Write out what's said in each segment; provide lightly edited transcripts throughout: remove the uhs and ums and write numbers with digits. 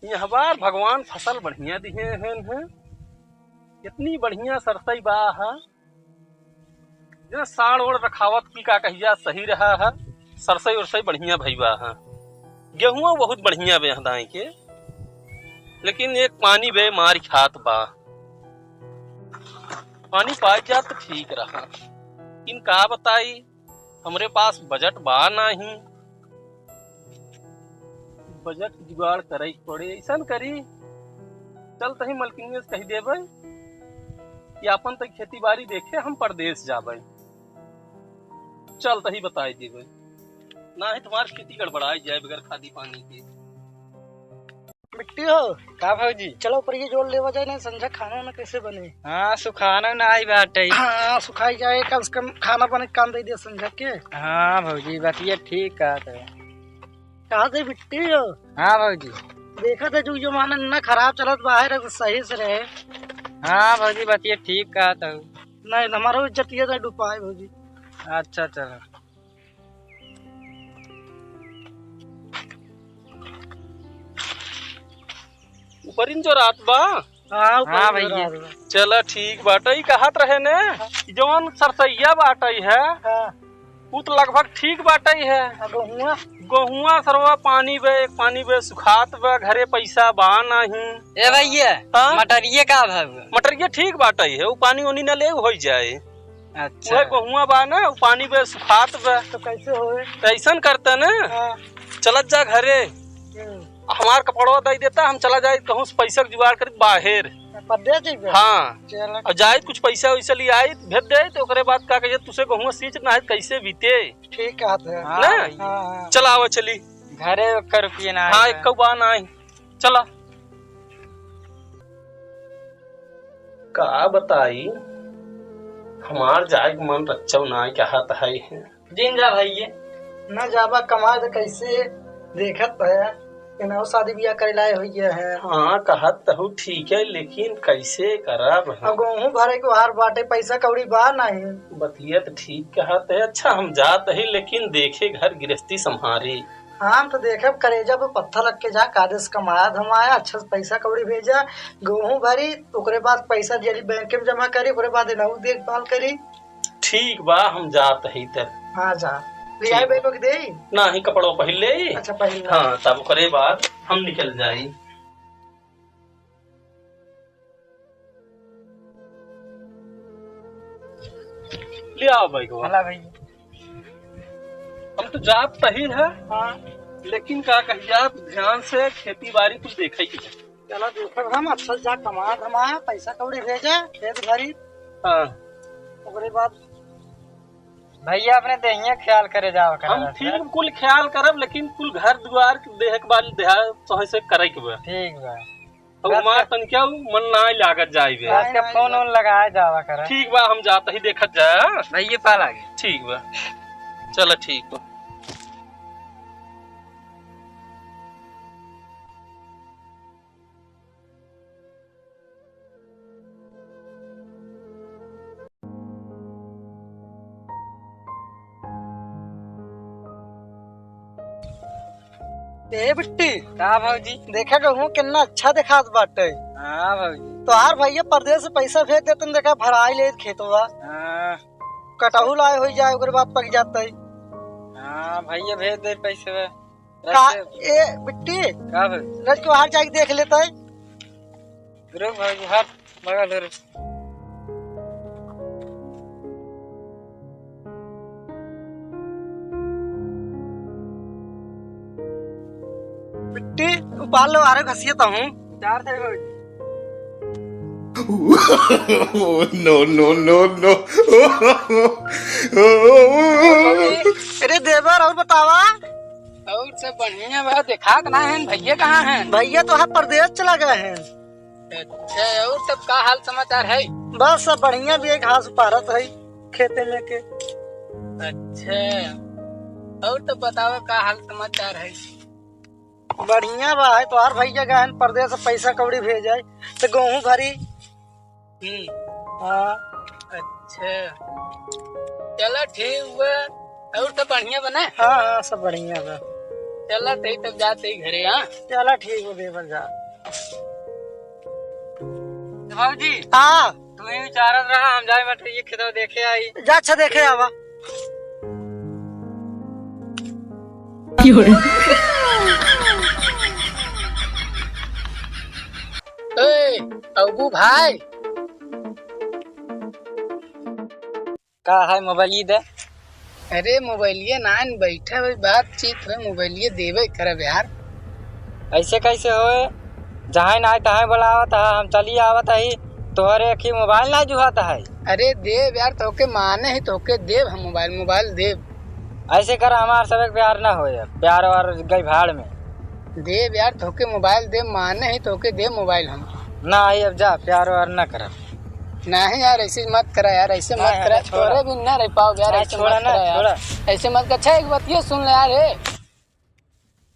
यह बार भगवान फसल बढ़िया दिए हैं। इतनी बढ़िया सरसई बा है जो साड़ ओड़ रखावत की का कहिया सही रहा है। सरसई उरसई बढ़िया भईबा है। गेहूं बहुत बढ़िया बे हदाई के, लेकिन एक पानी बे मार खात बा। पानी पाई जा तो ठीक रहा, इन का बताई हमरे पास बजट बा नहीं। बजट जुगाड़ करे पड़े। ऐसा करी चल तही मलकिनिया से कही देवे कि अपन तक खेती बाड़ी देखे हम परदेश जावे। चल तही बताई देवे, ना ही तुम्हारी खेती गड़बड़ाई जाए बगैर खादी पानी के। मिट्टी हो का भौजी? चलो ऊपर ये जोड़ लेवा जाए, नहीं समझा खाना ना कैसे बने। हाँ सुखाना नहीं बाटे। हाँ सुखाई जाए, कम से कम खाना बने काम दे दिया समझा के। हाँ भौजी बतिया ठीक है। कहा थे मिट्टी हो? हाँ भौजी देखा था जो जमाना ना खराब चलत बाहर सही से रहे। हाँ भौजी बतिया ठीक कहा तो। नहीं हमारा इज्जत ये था डुपाए भौजी। अच्छा चलो। ऊपर इन जो रात बा। हाँ भैया चला ठीक बाटे। कहत रहे ने जौन सरसैया बाटे है वो तो लगभग ठीक बाटे है। गहुआ सरवा पानी बे सुखात बे, घरे पैसा बा नहीं। ए भैया मटरिये का भाव? मटरिये ठीक बाटे है, वो पानी ओनी न ले हो जाए। अच्छा वह गहुआ बा ना, वो पानी बे सुखात बे। तो कैसे होए? ऐसा करते न चलत जा घरे, हमार कपड़वा दे देता, हम चला जाए कहूँ पैसा जुगाड़ कर बाहर। हाँ और जाए कुछ पैसा वैसा ले आई भेज दे तो ओकरे बाद का कहिए तुसे कहूँ सींच ना कैसे बीते। ठीक है ना चला आवा चली घरे रुपये ना। हाँ एक बा ना चला। का बताई हमार जाए मन रच्चव ना कहत है। दिन जा भैया न जाबा कमा तो कैसे देखत है कि शादी ब्याह करे लाए हुई है। हाँ कहत हूँ ठीक है, लेकिन कैसे करब? गेहूँ भरे के बाहर बाटे पैसा कौड़ी बा नहीं। बतिया तो ठीक कहत है। अच्छा हम जात है, लेकिन देखे घर गृहस्थी संभारी। हाँ तो देखे करेजा पे पत्थर रख के जा, कादेश कमाया धमाया अच्छा से पैसा कौड़ी भेजा, गेहूँ भरी ओकरे बाद पैसा जल्दी बैंक में जमा करी, ओकरे बाद देखभाल करी। ठीक बा हम जात है तब। हाँ जा ले आए बेको के दे ना ही कपड़ो पहन ले। अच्छा पहन। हाँ तब करे बाद हम निकल जाई। ले आओ भाई को। भैया हम तो जात सही है। हाँ लेकिन का कहिया ध्यान से खेती बाड़ी कुछ देखे की। चलो देखो हम अच्छा जा कमा धमाया पैसा कौड़ी भेजा खेत भरी। हाँ ओकरे बाद भैया अपने दहिया ख्याल करे जाओ। हम ठीक कुल ख्याल करब, लेकिन कुल घर द्वार देह के बाद देहा से करे के बा। ठीक बा हमार तन क्या मन ना लागत जाई बे। आज का फोन ऑन लगाया जावा कर। ठीक बा हम जाते ही देखत जा। भैया पाल आगे। ठीक बा चलो ठीक बा। बिट्टी का भौजी? देखा कहूँ कितना अच्छा दिखात बाटे। हाँ भौजी तो यार भैया परदेश से पैसा भेज देते देखा भराई ले खेतवा कटहू लाए हो जाए ओकरे बाद पक जाते। हाँ भैया भेज दे पैसे। का ए बिट्टी का भौजी? रज के बाहर जाके देख लेते। रुक भौजी हट बगल रुक। बिट्टी उबाल लो आ रहे घसीता हूँ। चार थे भौजी। no, no, no, no. अरे देवर और बतावा। और सब बढ़िया बा। देखा ना है भैया कहाँ हैं? भैया तो है परदेश चला गए हैं। अच्छा और सब का हाल समाचार है? बस सब बढ़िया भी है, घास पारत है खेते में के। अच्छा और तो बताओ का हाल समाचार है? बढ़िया बा है। तो यार भैया गए परदेश से पैसा कौड़ी भेजे तो गेहूँ भरी। हाँ अच्छा चलो ठीक हुआ। और तो बढ़िया बना। हाँ हाँ सब बढ़िया बा। चला थे तब जाते ही घरे। हाँ चला ठीक है देवर जा। भाजी हाँ तुम्हें विचारत रहा हम जाए मत ये खेत देखे आई। जा अच्छा देखे आवा। अबू भाई का है मोबाइल दे? अरे मोबाइलिए नान बैठे हुए बातचीत है मोबाइलिए देवे करब यार। ऐसे कैसे होए? जहाँ ना तहाँ बुलावत है, हम चली आवत है तोहरे अखी मोबाइल ना जुहाता है। अरे देव यार तोके माने ही तोके देव हम मोबाइल देव। ऐसे कर हमार सबक प्यार ना होए, प्यार और गई भाड़ में। देव यार तोके मोबाइल देव माने ही तोके देव मोबाइल हम ना आई अब जा, प्यार वार ना कर। नहीं यार ऐसे मत करा यार, ऐसे मत करा, तोरे भी ना रह पाओ यार, ऐसे मत करा यार, ऐसे मत कर। अच्छा एक बात ये सुन ले यार।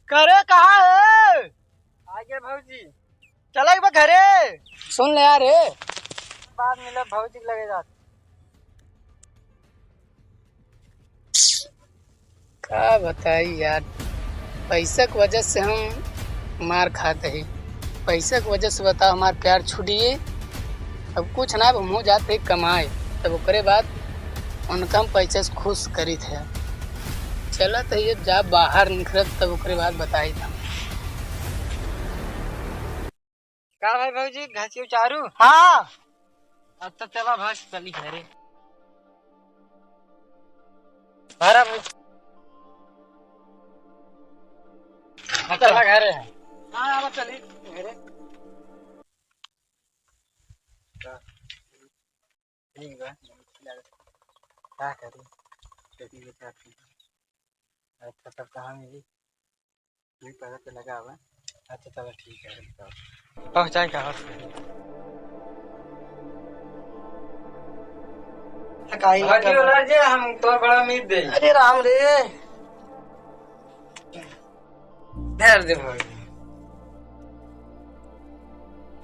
करे कहा है? आगे भौजी चला एक बार घरे। सुन ले यार बाद मिले भौजी लगे जाते। क्या बताई यार, पैसा की वजह से हम मार खाते हैं, पैसा की वजह से बताओ हमारा प्यार छूटिए। अब कुछ ना हम हो जाते कमाए, तब ओकरे बाद उनका हम पैसा से खुश करी थे। चला तो ये जा बाहर निकल तब ओकरे बाद बताई था। का भाई भौजी घासी उचारू? हाँ अब तो चला भाग चली घरे। भरा भौजी चला घरे है। हाँ अब चली घरे। ठीक बा, क्या करी खेती के साथ। अच्छा तब कहाँ मिली? नहीं पता तो लगा हुआ। अच्छा चलो ठीक है, पहुँचाए कहाँ से? हम तो बड़ा उम्मीद दे। अरे राम रे धैर्य दे भाई।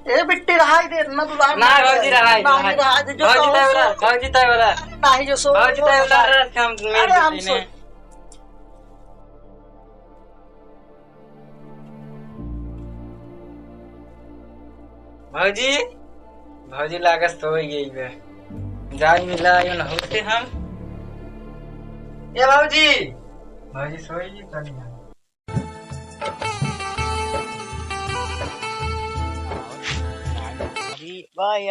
ए बिट्टी रहाई दे ना तू। ना भौजी रहाई दे जो भौजी ताई वाला नहीं जो सो भौजी ताई वाला हम मिल ने। भौजी लागत तो ही गई बे। जाई मिला यो न होते हम। ए भौजी सोई तनी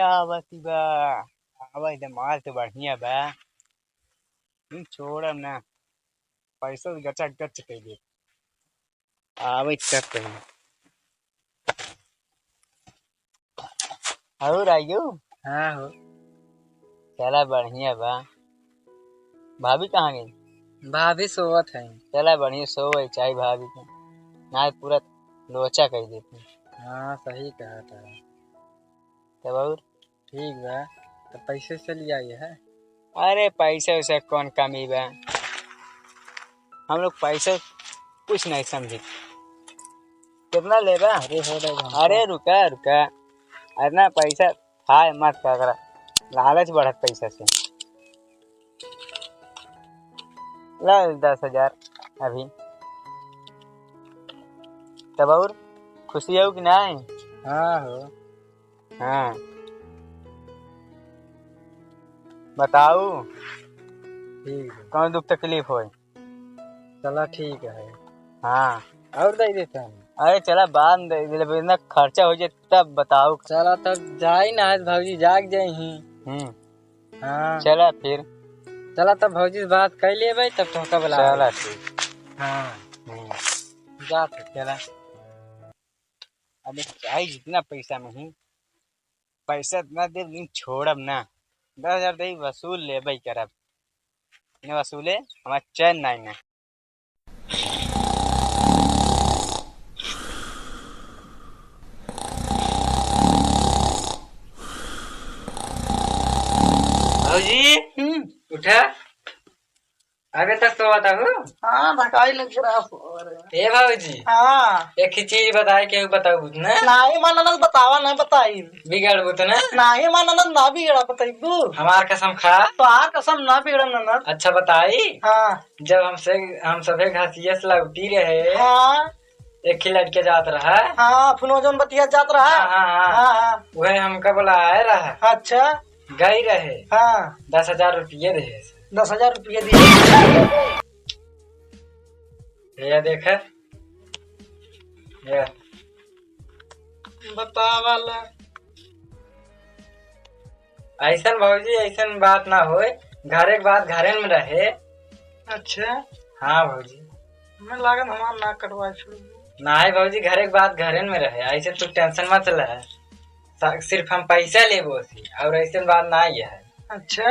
आवती बा। आवा माल तो बढ़िया बा, तुम छोड़म ना, पैसा गचा गच कह दे। आवे तब कहीं और आइयो। हाँ हो चला बढ़िया बा। भाभी कहाँ गई? भाभी सोवत है। चला बढ़िया सोवे चाहे भाभी का ना पूरा लोचा कर देती। हाँ सही कहा था। तब और ठीक बा, तो पैसे से लिया है। अरे पैसा वैसा कौन कमी बा, हम लोग पैसा कुछ नहीं समझे। कितना ले बा? अरे रुका रुका, अरे पैसा खाए मत कर, लालच बढ़त पैसा से। ला 10,000 अभी। तब और खुशी हो कि नहीं? हाँ हो। हाँ बताओ ठीक है, कौन दुख तकलीफ हो? चला ठीक है। हाँ और दे देते हैं। अरे चला बाद में दे दे, इतना खर्चा हो जाए तब बताओ। चला तब जाई ना भौजी जाग जाई। हाँ चला फिर चला तब भौजी से बात कर ले तब तो बुला। चला ठीक। हाँ जा फिर चला। अबे चाहिए जितना पैसा में ही, पैसा इतना दे दिन छोड़ब ना। 10,000 दे वसूल ले भाई करब, इन्हें वसूले हमारा चैन नहीं ना। भौजी उठा। अभी तक तो बताओ। हाँ धकाई लग रहा ए भाजी हाँ एक ही चीज बताए के बताओ ना। नहीं मानन बतावा नहीं बताई बिगड़ बुत ना। नहीं मानन ना बिगड़ा बताइबू हमार कसम खा। तोहार कसम ना बिगड़ा ननद। अच्छा बताई। हाँ जब हम सभे घासिया से लौटी रहे हाँ एक ही लड़के जात रहा। हाँ फुनो जोन बतिया जात रहा। हाँ हाँ वह हमका बुलाया रहा। अच्छा गई रहे। हाँ 10,000 रुपये दे। 10,000 रुपये दिए। ये देख ये बतावाला ऐसन भौजी ऐसन बात ना होए। घरे के बात घरे में रहे। अच्छा हाँ भौजी मैं लागत हमार ना कटवा नहीं भौजी घरे के बात घरे में रहे। ऐसे तू टेंशन मत ले। सिर्फ हम पैसा लेबो और ऐसे बात ना है। अच्छा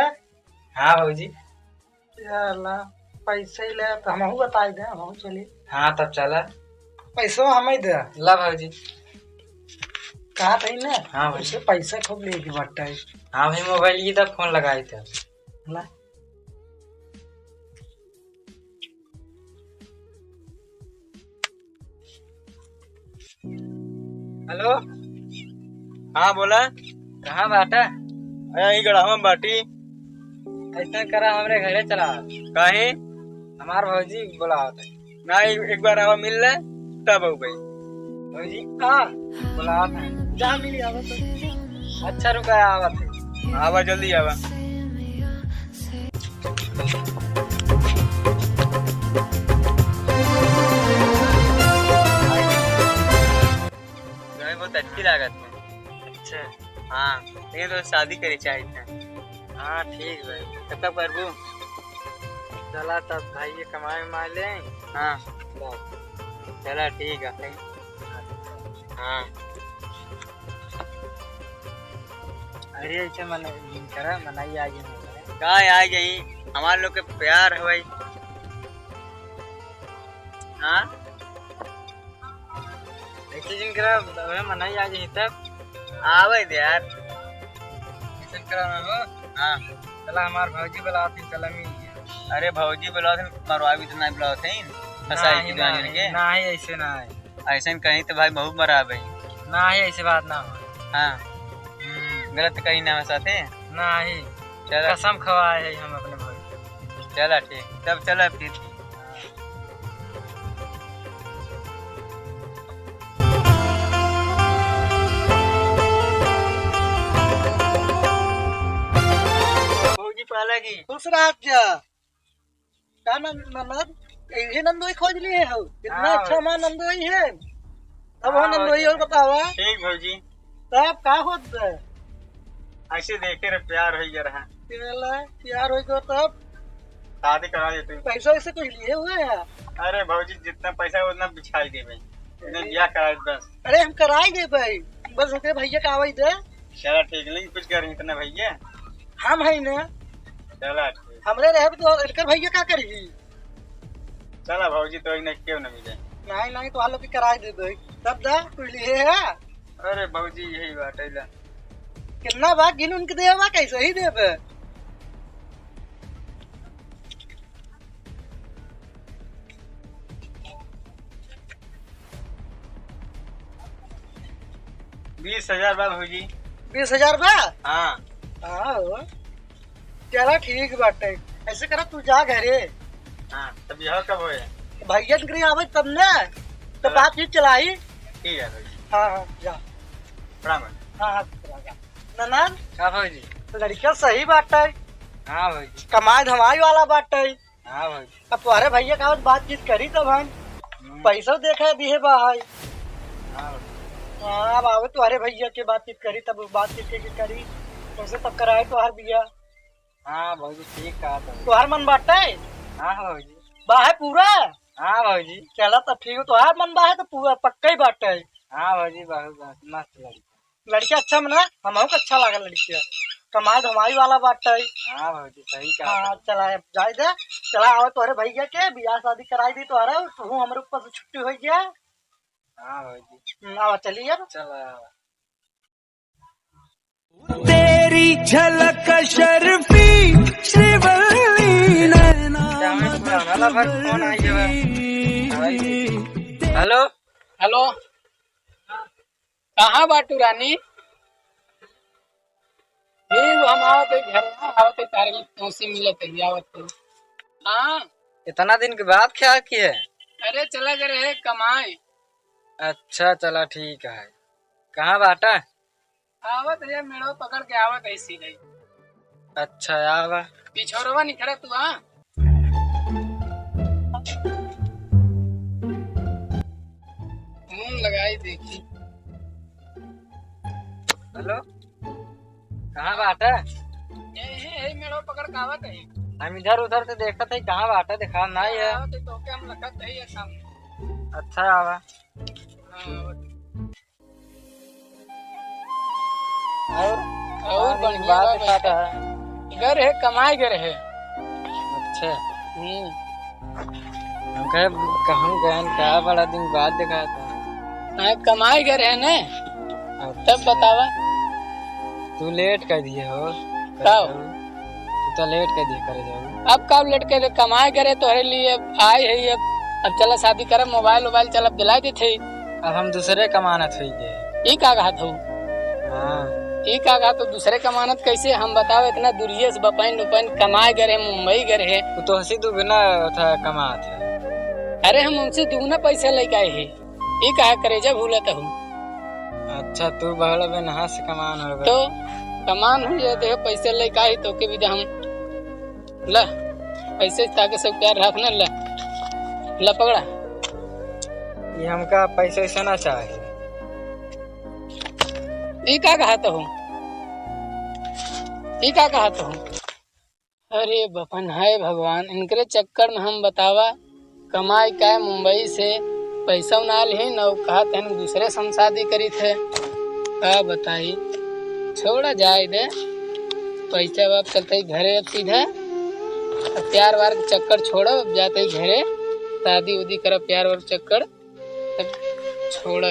हाँ भौजी याला पैसे ले तो हमहू बताई दे हमहू चली। हाँ तब चला पैसा हमें दे ला भौजी। कहा था ना। हाँ उसे पैसा खूब लेके बट्टा है। हाँ भाई मोबाइल ये तब फोन लगाई थे। ला हेलो हाँ बोला कहाँ बाटा। यही गढ़ावा बाटी। ऐसा करा हमरे घरे चला काहे हमार भौजी बुलाओ ना एक बार आवा मिल ले तब हो गई। भौजी हाँ बुलाओ जा मिली आवा तो। अच्छा रुका आवत आवा जल्दी आवा। बहुत अच्छी लागत है। अच्छा हाँ ये तो शादी करे चाहिए। हाँ ठीक है कितना करबू। चला तब भाई ये कमाए में ले। हाँ चला ठीक है। हाँ अरे ऐसे मन करा मनाई आ गई का आ गई हमारे लोग के प्यार है भाई। हाँ ऐसे दिन करा मनाई आ गई तब आवे दे यार। ऐसे करा हो। हाँ चला हमार भौजी बुलाती चला मिल गया। अरे भौजी बुलाओ थे मरवा भी तो नहीं बुलाओ थे फसाई की दुआन के। ना ही ऐसे ना है। ऐसा कहीं तो भाई बहुत मरा भाई। ना ही ऐसे बात ना हो। हाँ गलत कहीं ना फंसाते। ना ही चला कसम खवाए है हम अपने भौजी। चला ठीक तब चला फिर। भौजी पाला की खुश रहा क्या नंद ये नंदोई खोज लिए हो कितना हाँ, अच्छा मां नंदोई है। अब वो हाँ, नंदोई और बतावा ठीक भौजी तब का होत है। ऐसे देखे रहे प्यार हो रहा। यार हो गयो तब शादी करा देते। पैसा वैसे कुछ लिए हुए है। अरे भौजी जितना पैसा है उतना बिछाई दे भाई। इन्हें ब्याह करा दे बस। अरे हम कराई दे भाई बस ओके भैया का आवाज दे। चला ठीक नहीं कुछ कर इतना भैया। हम है ना चला ठीक हमरे रहे तो इनकर भैया का करी। चला भौजी तो इन्हें क्यों न मिले। नहीं तो हालो की कराई दे भाई तब दा तू लिए है। अरे भौजी यही बात है ला। कितना बात गिन उनके देवा कैसे ही देवे। 20,000 बात होगी। 20,000 बा। हाँ हाँ चला ठीक बाटे ऐसे करा तू जा घरे। हाँ तब यह कब होए। भैया के आवे तब न तो बातचीत चलाई। ठीक है भौजी। हाँ जा प्रणाम। हाँ ननद हाँ भौजी। लड़किया सही बात है। हाँ भौजी। कमाई धमाई वाला बात है। हाँ भौजी। अब तुम्हारे भैया का बातचीत करी तब हम पैसा देखा दिए भाई। हाँ अब आवे तुम्हारे भैया के बातचीत करी तब बातचीत के करी तुमसे तब कराए तुम्हार बिया। हाँ भौजी ठीक कहा था। तुम्हार मन बाटे हाँ भौजी। बा है पूरा। हाँ भौजी। चला तब ठीक है तुम्हार मन बा है तो पूरा पक्का ही बाटे। हाँ भौजी बहुत मस्त लड़की। लड़की अच्छा मना हमको अच्छा लगा लड़किया कमाई धमाई वाला बात है। हाँ भौजी सही कहा। हाँ चला जाए दे चला आओ तोहरे भैया के बियाह शादी कराई दी तोहरा तू हमारे ऊपर से छुट्टी हो गया। हाँ भौजी। आओ चलिए यार चला। तेरी झलक शर्फी श्रीवल्ली नैना वाला भर फोन आई है। हेलो हेलो, कहाँ बाटू रानी? ये हम आवत है घर में, आवत है तारे तुमसे मिलत है आवत है। हाँ, इतना दिन के बाद ख्याल किए? अरे चला गए रहे कमाए। अच्छा चला ठीक है। कहाँ बाटा? आवत है मेड़ो पकड़ के आवत है सीधे। अच्छा आवा। पिछोरवा निखड़ा तू। हाँ लगाई देखी। हेलो कहाँ बाटा? ये मेड़ो पकड़ के आवत है। हम इधर उधर से देखा था कहाँ बाटा, दिखा नहीं है। आवत है तो क्या हम रखत है ये सामने। अच्छा आवा। और बढ़िया बात बा दिखाता बैठा। है। घर है कमाए घर है। अच्छा हम कहे कहूँ गए क्या बड़ा दिन बाद दिखा था। हाँ, कमाए घर है ने। तब बतावा तू लेट कर दिए हो। कब? तू तो लेट कर दिए करे जाओ। अब कब लेट के कमाए करे तोहरे लिए आए है। अब चला शादी कर, मोबाइल वोबाइल चल अब दिला देते। अब हम दूसरे कमानत हुई गए। ये का कहा था? हाँ ये का कहा तो दूसरे कमानत कैसे? हम बताओ इतना दूरिये से बपैन उपैन कमाए गए मुंबई गए है। तू तो हंसी दुगना था कमात है। अरे हम उनसे दुगना पैसा लेके आए है। ये कहा करे जब भूलत हूँ। अच्छा तू बहला बे नहा से कमान हो तो कमान हुई है देख पैसे लेके आई तो के भी हम ला पैसे ताके सब प्यार रखना ला पकड़ा। ये हमका पैसे वैसा ना चाहिए। ये का कहा तो हूँ? ये का कहा तो हूँ? अरे बपन है भगवान, इनके चक्कर में हम बतावा कमाई का मुंबई से पैसा ना ले न कहा तेन दूसरे से शादी करी थे। का बताई छोड़ा जाए दे पैसा बाप चलते घरे। अब सीधा प्यार वार के चक्कर छोड़ो, अब जाते घरे शादी उदी कर प्यार वार चक्कर तब छोड़ा।